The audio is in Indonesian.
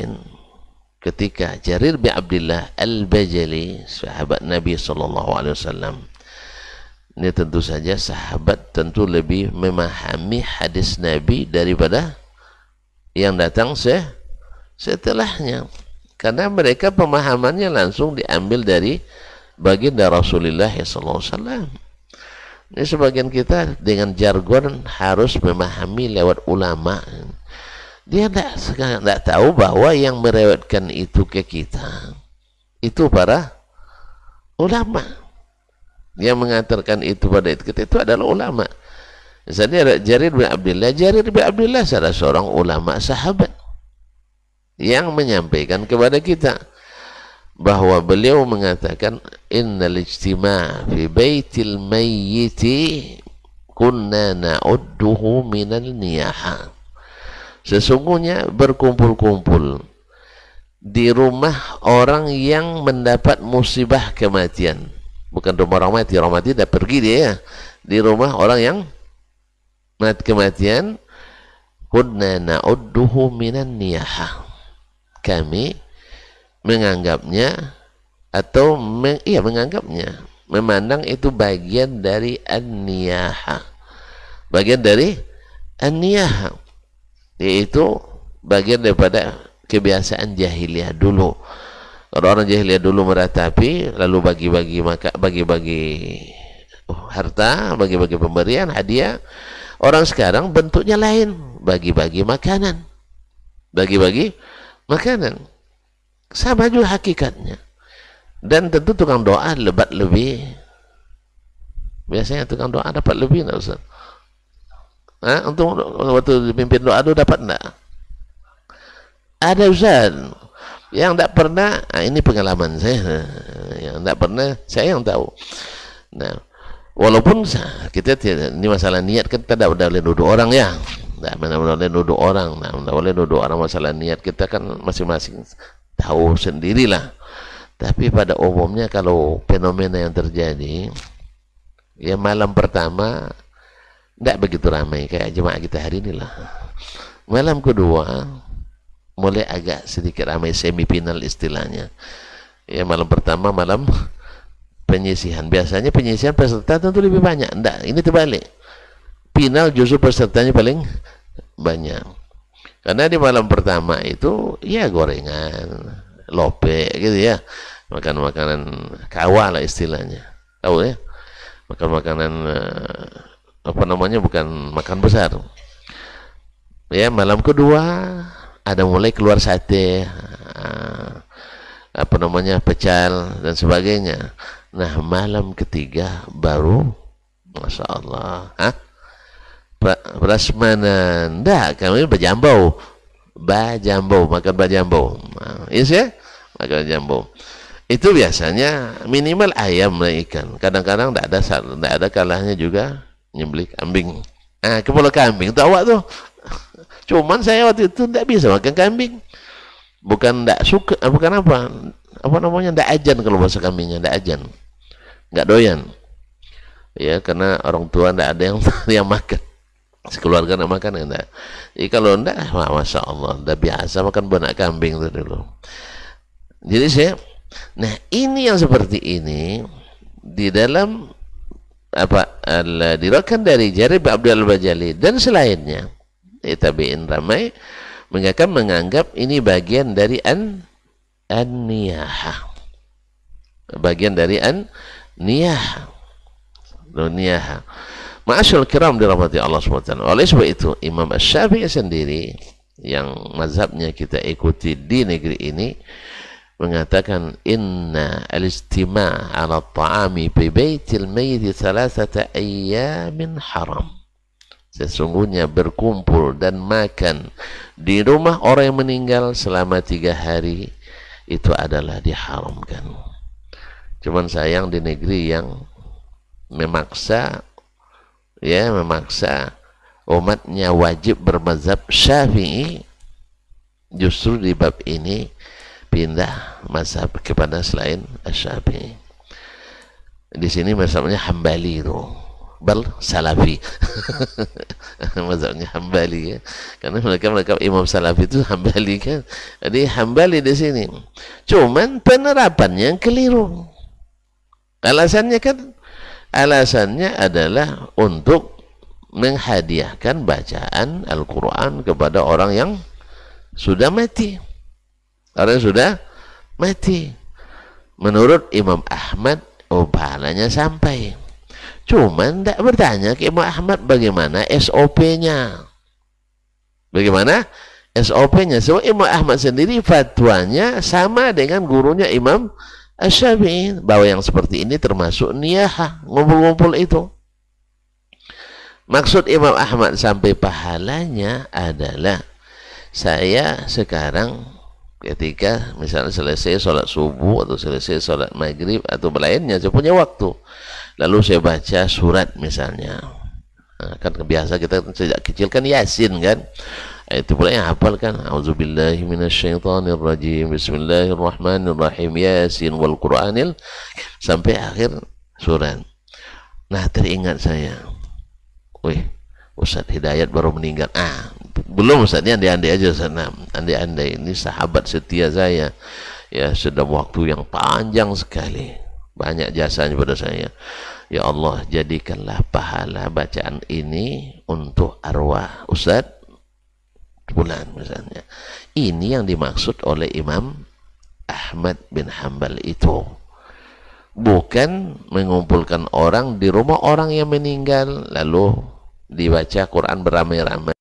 lain, ketika Jarir bin Abdullah Al-Bajali, sahabat Nabi SAW, ini tentu saja sahabat tentu lebih memahami hadis Nabi daripada yang datang setelahnya, karena mereka pemahamannya langsung diambil dari baginda Rasulullah SAW. Ini sebagian kita dengan jargon harus memahami lewat ulama. Dia tidak tahu bahwa yang merewetkan itu ke kita itu para ulama. Yang mengantarkan itu pada kita itu adalah ulama. Misalnya Jarir bin Abdullah salah seorang ulama sahabat yang menyampaikan kepada kita bahwa beliau mengatakan innal ijtima' fi baitil mayyiti kunna na'udduhu minal niyaha. Sesungguhnya berkumpul-kumpul di rumah orang yang mendapat musibah kematian, bukan rumah orang mati dah pergi dia ya, di rumah orang yang mati kematian, kunna na'udduhu minan niyaha, kami menganggapnya atau menganggapnya, memandang itu bagian dari an-niyaha, bagian dari an-niyaha, yaitu bagian daripada kebiasaan jahiliyah dulu. Kalau orang jahiliyah dulu meratapi, lalu bagi-bagi harta, bagi-bagi pemberian, hadiah. Orang sekarang bentuknya lain, bagi-bagi makanan. Bagi-bagi makanan. Sama juga hakikatnya. Dan tentu tukang doa lebat lebih. Biasanya tukang doa dapat lebih enggak Ustaz? Untuk waktu pimpin doa itu dapat enggak? Ada Ustaz yang tidak pernah, ini pengalaman saya, yang tidak pernah saya yang tahu. Nah, walaupun kita tidak, ini masalah niat, kita tidak boleh nuduh orang ya, tidak boleh nuduh orang, tidak boleh nuduh orang masalah niat, kita kan masing-masing tahu sendirilah. Tapi pada umumnya kalau fenomena yang terjadi, ya malam pertama tidak begitu ramai kayak jemaah kita hari inilah. Malam kedua mulai agak sedikit ramai, semifinal istilahnya. Ya malam pertama malam penyisihan. Biasanya penyisihan peserta tentu lebih banyak. Enggak, ini terbalik. Final justru pesertanya paling banyak. Karena di malam pertama itu ya gorengan, lope gitu ya. Makan makanan kawa lah istilahnya. Tahu ya? Makan makanan apa namanya, bukan makan besar. Ya malam kedua ada mulai keluar sate, apa namanya, pecal dan sebagainya. Nah malam ketiga baru, masya Allah, prasmanan, dah kami bajambau, makan bajambau, ya, makan bajambau. Itu biasanya minimal ayam dan ikan. Kadang-kadang tidak ada kalahnya juga nyembelih kambing. Kepala kambing itu awak tuh. Cuman saya waktu itu tidak bisa makan kambing. Bukan tidak suka, bukan apa namanya, tidak ajan kalau bahasa kambingnya, tidak ajan, nggak doyan. Ya karena orang tua tidak ada yang makan, sekeluarga tidak makan enggak. Jadi kalau tidak, masya Allah, sudah biasa makan benak kambing itu dulu. Jadi nah ini yang seperti ini di dalam diriwayatkan dari Jarir bin Abdullah Al-Bajali dan selainnya. Tabi'in ramai menganggap ini bagian dari an-niyaha, bagian dari an-niyaha. Ma'asyarul kiram dirahmati Allah SWT. Oleh sebab itu Imam Asy-Syafi'i sendiri yang mazhabnya kita ikuti di negeri ini mengatakan inna al-istima' ala ta'ami fi baitil mayyit 3 ayyamin haram. Sesungguhnya berkumpul dan makan di rumah orang yang meninggal selama 3 hari itu adalah diharamkan. Cuman sayang di negeri yang memaksa umatnya wajib bermazhab Syafi'i, justru di bab ini pindah mazhab kepada selain Syafi'i. Di sini mazhabnya Hambali itu, bal salafi. Mazhabnya Hambali ya. Karena mereka imam salafi itu Hambali kan. Jadi Hambali di sini. Cuman penerapannya yang keliru. Alasannya adalah untuk menghadiahkan bacaan Al-Quran kepada orang yang sudah mati. Orang yang sudah mati. Menurut Imam Ahmad, pahalanya sampai. Cuman tidak bertanya ke Imam Ahmad bagaimana SOP-nya. Bagaimana SOP-nya. So Imam Ahmad sendiri fatwanya sama dengan gurunya Imam Asy-Syafi'i, bahwa yang seperti ini termasuk niyahah, ngumpul-ngumpul itu. Maksud Imam Ahmad sampai pahalanya adalah saya sekarang ketika misalnya selesai sholat subuh atau selesai sholat maghrib atau lainnya, saya punya waktu, lalu saya baca surat misalnya. Nah, kan biasa kita sejak kecil kan Yasin kan, itu pula yang hafal kan, auzubillahi minasyaitonirrajim, bismillahirrahmanirrahim, Yasin wal Qur'anil, sampai akhir surat. Nah, teringat saya, wih, Ustaz Hidayat baru meninggal. Belum Ustaz, ini andai-andai aja Ustaz. Nah, andai-andai ini sahabat setia saya, ya sudah waktu yang panjang sekali, banyak jasanya pada saya. Ya Allah, jadikanlah pahala bacaan ini untuk arwah Ustaz bulan misalnya. Ini yang dimaksud oleh Imam Ahmad bin Hanbal itu. Bukan mengumpulkan orang di rumah orang yang meninggal lalu dibaca Quran beramai-ramai.